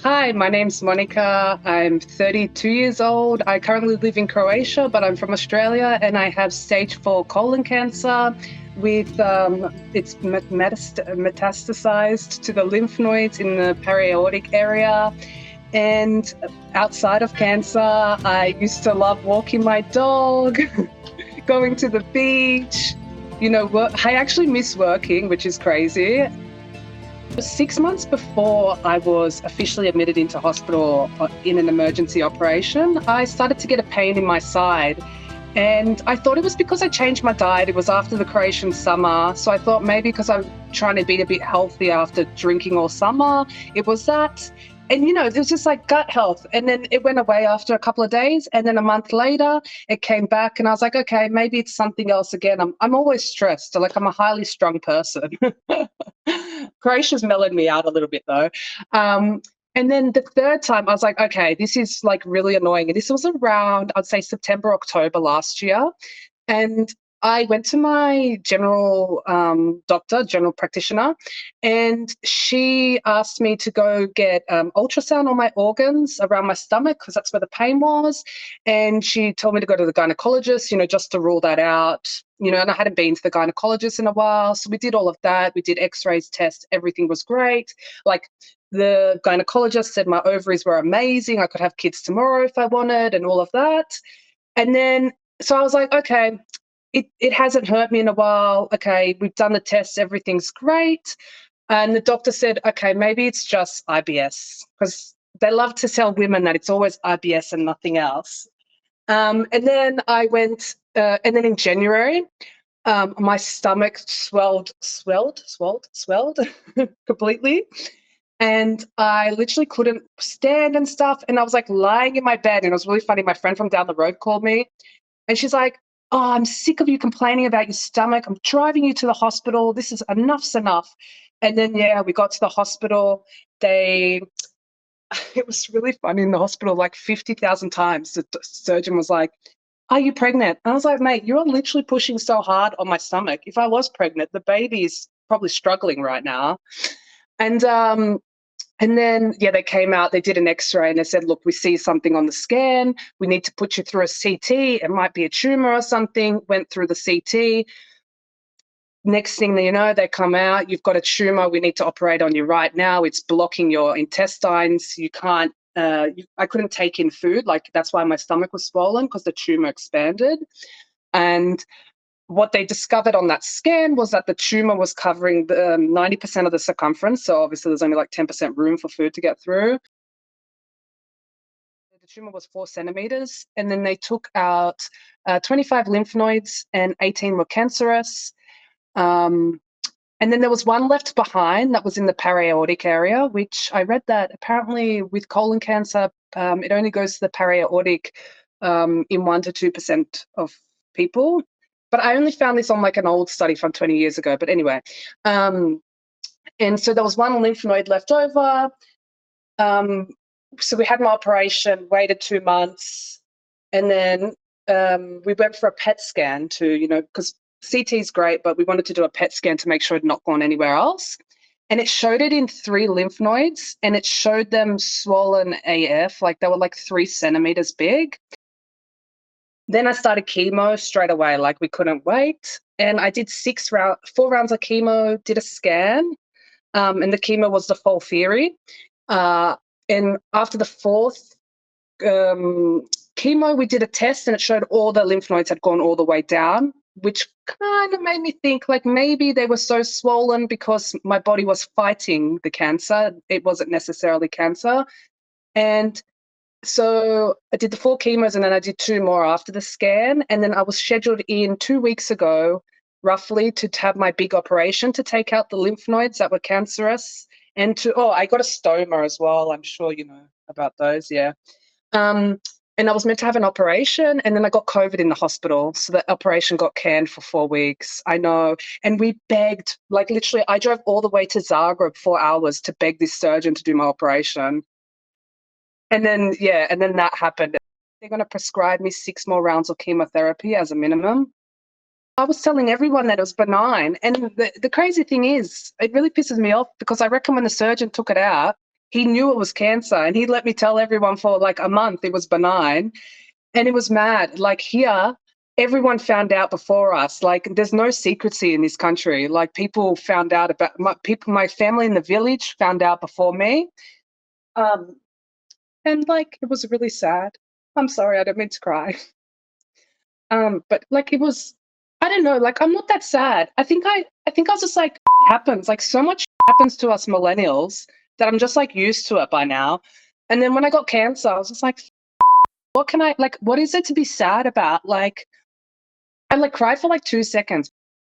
Hi, my name's Monica. I'm 32 years old. I currently live in Croatia, but I'm from Australia, and I have stage 4 colon cancer with it's metastasized to the lymph nodes in the paraortic area. And outside of cancer, I used to love walking my dog, going to the beach. I actually miss working, which is crazy. 6 months before I was officially admitted into hospital in an emergency operation, I started to get a pain in my side. And I thought it was because I changed my diet. It was after the Croatian summer. So I thought maybe because I'm trying to be a bit healthy after drinking all summer, it was that. And, it was just like gut health. And then it went away after a couple of days. And then a month later, it came back. And I was like, okay, maybe it's something else again. I'm always stressed. Like, I'm a highly strung person. Croatia's mellowed me out a little bit, though. And then the third time, I was like, okay, this is like really annoying. And this was around, I'd say, September, October last year. And I went to my general general practitioner, and she asked me to go get ultrasound on my organs around my stomach because that's where the pain was. And she told me to go to the gynecologist, just to rule that out. And I hadn't been to the gynecologist in a while. So we did all of that. We did x-rays, tests. Everything was great. Like, the gynecologist said my ovaries were amazing. I could have kids tomorrow if I wanted and all of that. And then, so I was like, okay, it hasn't hurt me in a while. Okay, we've done the tests. Everything's great. And the doctor said, okay, maybe it's just IBS, because they love to tell women that it's always IBS and nothing else. And then I went, and then in January, my stomach swelled completely. And I literally couldn't stand and stuff. And I was like lying in my bed, and it was really funny. My friend from down the road called me, and she's like, oh, I'm sick of you complaining about your stomach. I'm driving you to the hospital. This is enough's enough. And then, yeah, we got to the hospital. It was really funny in the hospital, like 50,000 times. The surgeon was like, are you pregnant? And I was like, mate, you're literally pushing so hard on my stomach. If I was pregnant, the baby is probably struggling right now. And then, yeah, they came out, they did an x-ray, and they said, look, we see something on the scan. We need to put you through a CT. It might be a tumor or something. Went through the CT. Next thing you know, they come out, you've got a tumor. We need to operate on you right now. It's blocking your intestines. You can't, I couldn't take in food. Like, that's why my stomach was swollen, because the tumor expanded. And what they discovered on that scan was that the tumor was covering 90% of the circumference. So obviously there's only like 10% room for food to get through. The tumor was 4 centimeters. And then they took out 25 lymph nodes, and 18 were cancerous. And then there was one left behind that was in the paraortic area, which I read that apparently with colon cancer, it only goes to the paraortic in 1 to 2% of people. But I only found this on like an old study from 20 years ago. But anyway, and so there was one lymph node left over. So we had my operation, waited 2 months, and then we went for a PET scan because CT is great, but we wanted to do a PET scan to make sure it had not gone anywhere else. And it showed it in 3 lymph nodes, and it showed them swollen AF, like they were like 3 centimeters big. Then I started chemo straight away, like we couldn't wait. And I did 4 rounds of chemo, did a scan, and the chemo was the FOLFIRI. And after the 4th chemo, we did a test, and it showed all the lymph nodes had gone all the way down, which kind of made me think like maybe they were so swollen because my body was fighting the cancer. It wasn't necessarily cancer. And so I did the 4 chemos, and then I did 2 more after the scan. And then I was scheduled in 2 weeks ago, roughly, to have my big operation to take out the lymph nodes that were cancerous. And I got a stoma as well. I'm sure you know about those, yeah. And I was meant to have an operation, and then I got COVID in the hospital. So the operation got canned for 4 weeks. I know. And we begged, like literally, I drove all the way to Zagreb 4 hours to beg this surgeon to do my operation. And then, yeah, and then that happened. They're going to prescribe me 6 more rounds of chemotherapy as a minimum. I was telling everyone that it was benign. And the crazy thing is, it really pisses me off because I reckon when the surgeon took it out, he knew it was cancer, and he let me tell everyone for like a month it was benign. And it was mad. Like here, everyone found out before us. Like there's no secrecy in this country. Like people found out about my family in the village found out before me. And like it was really sad. I'm sorry, I don't mean to cry. But like it was, I don't know, like I'm not that sad. I think I was just like happens. Like so much happens to us millennials that I'm just like used to it by now. And then when I got cancer, I was just like, what can I like? What is it to be sad about? Like I like cried for like 2 seconds,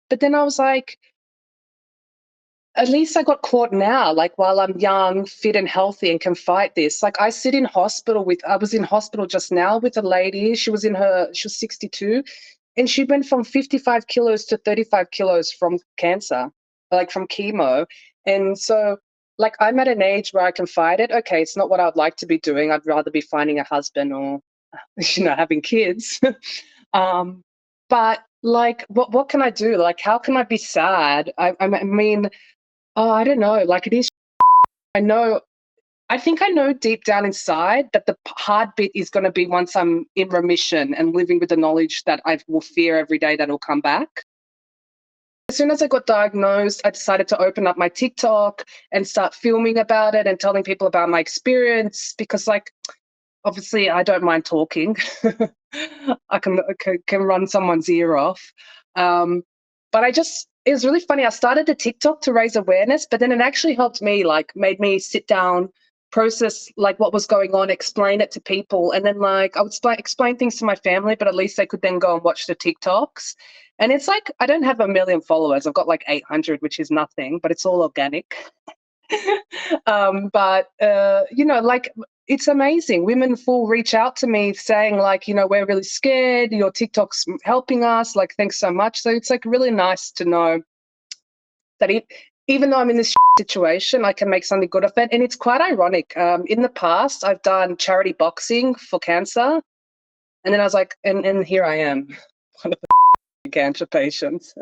but then I was like, at least I got caught now, like while I'm young, fit and healthy and can fight this. Like I was in hospital just now with a lady. She was 62 and she went from 55 kilos to 35 kilos from cancer, like from chemo. And so like I'm at an age where I can fight it. Okay, it's not what I'd like to be doing. I'd rather be finding a husband or, having kids. um, but like, what can I do? Like, how can I be sad? I mean, oh, I don't know. Like it is. I know. I think I know deep down inside that the hard bit is going to be once I'm in remission and living with the knowledge that I will fear every day that it'll come back. As soon as I got diagnosed, I decided to open up my TikTok and start filming about it and telling people about my experience because, like, obviously, I don't mind talking. I can run someone's ear off. But it was really funny. I started the TikTok to raise awareness, but then it actually helped me, like made me sit down, process like what was going on, explain it to people. And then like I would explain things to my family, but at least they could then go and watch the TikToks. And it's like, I don't have a million followers. I've got like 800, which is nothing, but it's all organic. Like it's amazing. Women full reach out to me saying like, we're really scared. Your TikTok's helping us. Like, thanks so much. So it's like really nice to know that even though I'm in this situation, I can make something good of it. And it's quite ironic. In the past, I've done charity boxing for cancer. And then I was like, and here I am, one of the cancer patients.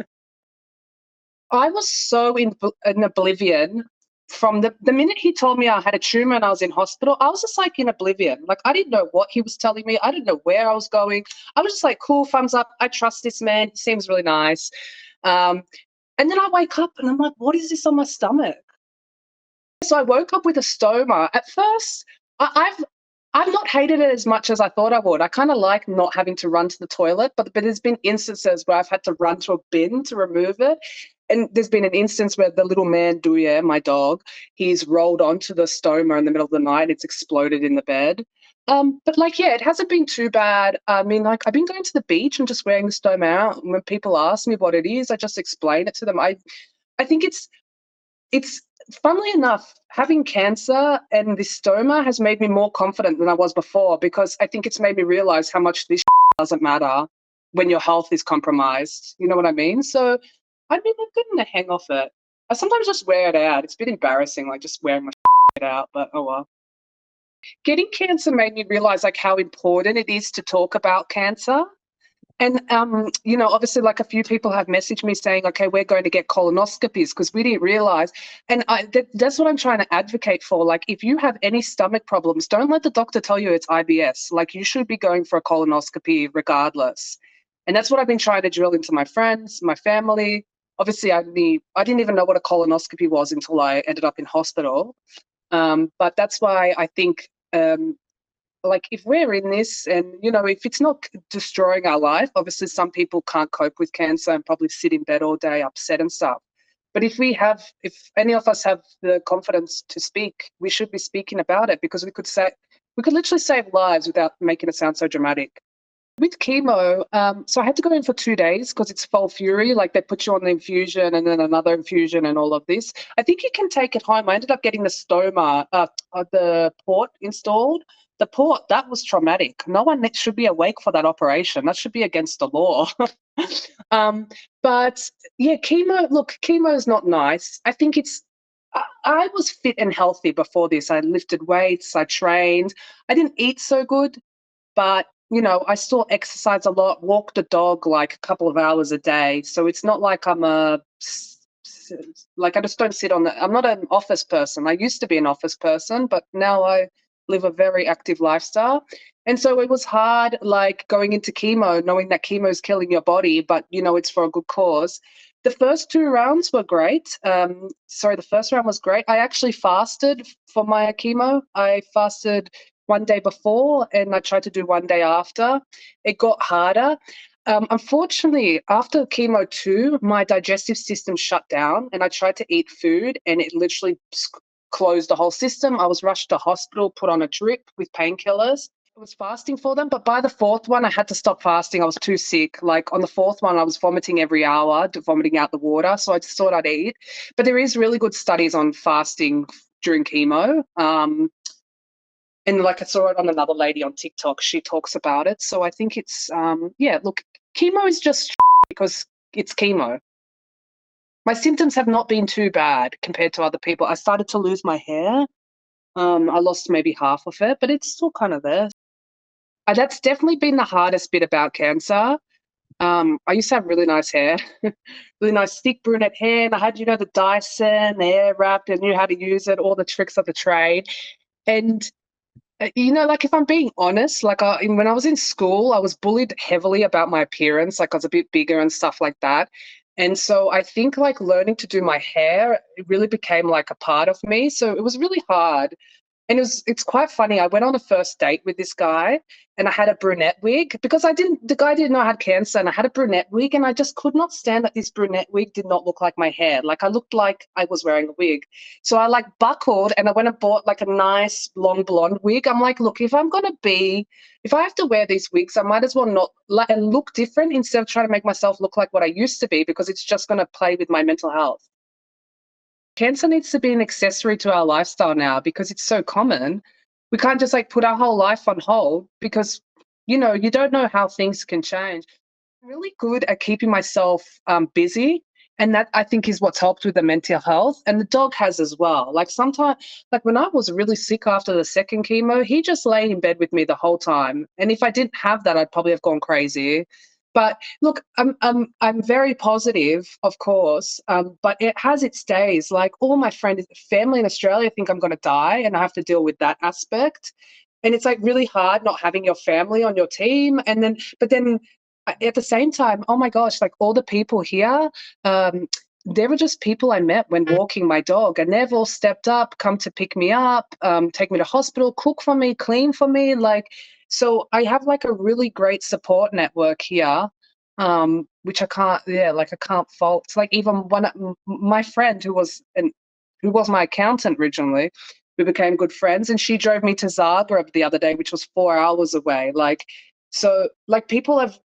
I was so in oblivion from the minute he told me I had a tumor and I was in hospital. I was just like in oblivion. Like I didn't know what he was telling me. I didn't know where I was going. I was just like, cool, thumbs up. I trust this man. He seems really nice. Um, and then I wake up and I'm like, what is this on my stomach? So I woke up with a stoma. At first, I've not hated it as much as I thought I would. I kind of like not having to run to the toilet, but there's been instances where I've had to run to a bin to remove it. And there's been an instance where the little man, Duya, my dog, he's rolled onto the stoma in the middle of the night. It's exploded in the bed. But like, yeah, it hasn't been too bad. I mean, like, I've been going to the beach and just wearing the stoma out. When people ask me what it is, I just explain it to them. I think it's funnily enough, having cancer and this stoma has made me more confident than I was before because I think it's made me realize how much this doesn't matter when your health is compromised. You know what I mean? So I mean, I'm getting the hang of it. I sometimes just wear it out. It's a bit embarrassing, like just wearing my out, but oh well. Getting cancer made me realize like how important it is to talk about cancer. And, obviously, like a few people have messaged me saying, okay, we're going to get colonoscopies because we didn't realize. And that's what I'm trying to advocate for. Like, if you have any stomach problems, don't let the doctor tell you it's IBS. Like, you should be going for a colonoscopy regardless. And that's what I've been trying to drill into my friends, my family. Obviously, I didn't even know what a colonoscopy was until I ended up in hospital. But that's why I think like if we're in this and if it's not destroying our life, obviously some people can't cope with cancer and probably sit in bed all day upset and stuff, but if any of us have the confidence to speak, we should be speaking about it because we could literally save lives without making it sound so dramatic. With chemo, so I had to go in for 2 days because it's full fury. Like they put you on the infusion and then another infusion and all of this. I think you can take it home. I ended up getting the stoma, the port installed. The port, that was traumatic. No one should be awake for that operation. That should be against the law. But yeah, chemo is not nice. I think I was fit and healthy before this. I lifted weights, I trained. I didn't eat so good, but I still exercise a lot, walk the dog like a couple of hours a day. So it's not like I'm a like, I just don't sit on the, I'm not an office person. I used to be an office person, but now I live a very active lifestyle. And so it was hard, like going into chemo, knowing that chemo is killing your body, but you know, it's for a good cause. The first 2 rounds were great. Sorry, the first round was great. I actually fasted for my chemo. I fasted one day before and I tried to do one day after. It got harder. Unfortunately, after chemo 2, my digestive system shut down and I tried to eat food and it literally closed the whole system. I was rushed to hospital, put on a drip with painkillers. I was fasting for them, but by the 4th one, I had to stop fasting. I was too sick. Like on the 4th one, I was vomiting every hour, vomiting out the water. So I just thought I'd eat. But there is really good studies on fasting during chemo. And like I saw it on another lady on TikTok, she talks about it. So I think it's, yeah, look, chemo is just because it's chemo. My symptoms have not been too bad compared to other people. I started to lose my hair. I lost maybe half of it, but it's still kind of there. That's definitely been the hardest bit about cancer. I used to have really nice hair, really nice thick brunette hair, and I had, you know, the Dyson, the air wrapped, and knew how to use it, all the tricks of the trade. And you know, like if I'm being honest, like when I was in school, I was bullied heavily about my appearance. Like I was a bit bigger and stuff like that. And so I think like learning to do my hair, it really became like a part of me. So it was really hard. And it's quite funny. I went on a first date with this guy and I had a brunette wig because the guy didn't know I had cancer and I had a brunette wig and I just could not stand that this brunette wig did not look like my hair. Like I looked like I was wearing a wig. So I like buckled and I went and bought like a nice long blonde wig. I'm like, look, if I have to wear these wigs, I might as well not and look different instead of trying to make myself look like what I used to be because it's just going to play with my mental health. Cancer needs to be an accessory to our lifestyle now because it's so common. We can't just like put our whole life on hold because, you know, you don't know how things can change. I'm really good at keeping myself busy. And that I think is what's helped with the mental health. And the dog has as well. Like sometimes, like when I was really sick after the second chemo, he just lay in bed with me the whole time. And if I didn't have that, I'd probably have gone crazy. But look, I'm very positive, of course, but it has its days. Like all my friends, family in Australia think I'm going to die, and I have to deal with that aspect. And it's like really hard not having your family on your team, and then, but then at the same time, oh my gosh, like all the people here, they were just people I met when walking my dog, and they've all stepped up, come to pick me up, take me to hospital, cook for me, clean for me, like. So I have like a really great support network here, which I can't, yeah, like I can't fault. It's like even my friend who was my accountant originally, we became good friends, and she drove me to Zagreb the other day, which was 4 hours away. Like, so like people have.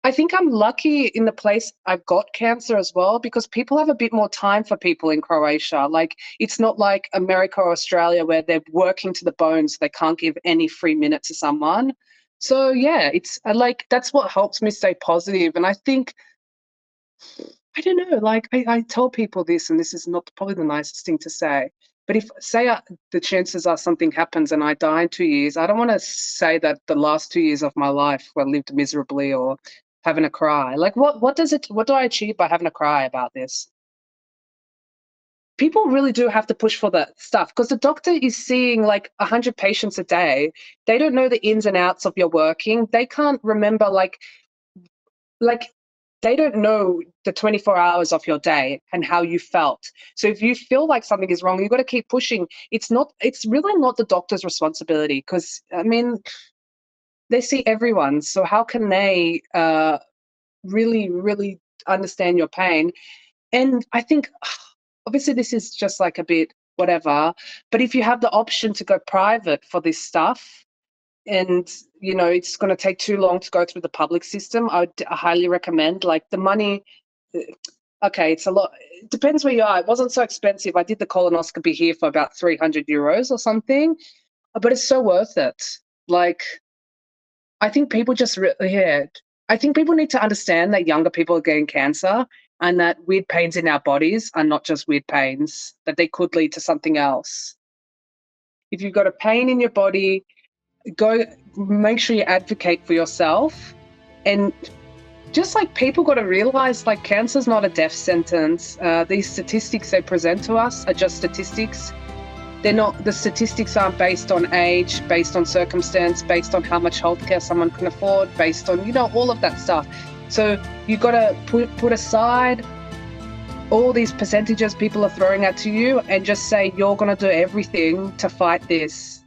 I think I'm lucky in the place I've got cancer as well because people have a bit more time for people in Croatia. Like it's not like America or Australia where they're working to the bone so they can't give any free minute to someone. So yeah, it's like that's what helps me stay positive. And I think I don't know, like I tell people this, and this is not probably the nicest thing to say, but if say the chances are something happens and I die in 2 years, I don't want to say that the last 2 years of my life were lived miserably or having a cry. Like what do I achieve by having a cry about this? People really do have to push for that stuff because the doctor is seeing like 100 patients a day. They don't know the ins and outs of your working. They can't remember like they don't know the 24 hours of your day and how you felt. So if you feel like something is wrong, you've got to keep pushing. It's really not the doctor's responsibility because, I mean, they see everyone. So how can they really, really understand your pain? And I think, obviously, this is just like a bit whatever, but if you have the option to go private for this stuff, and you know it's going to take too long to go through the public system, I would highly recommend. Like the money, okay, it's a lot. It depends where you are. It wasn't so expensive. I did the colonoscopy here for about 300 euros or something, but it's so worth it. Like I think people just yeah, I think people need to understand that younger people are getting cancer and that weird pains in our bodies are not just weird pains, that they could lead to something else. If you've got a pain in your body, go make sure you advocate for yourself and just like people got to realize, like, cancer's not a death sentence. These statistics they present to us are just statistics. They're not, the statistics aren't based on age, based on circumstance, based on how much healthcare someone can afford, based on, all of that stuff. So you've got to put aside all these percentages people are throwing at to you and just say, you're going to do everything to fight this.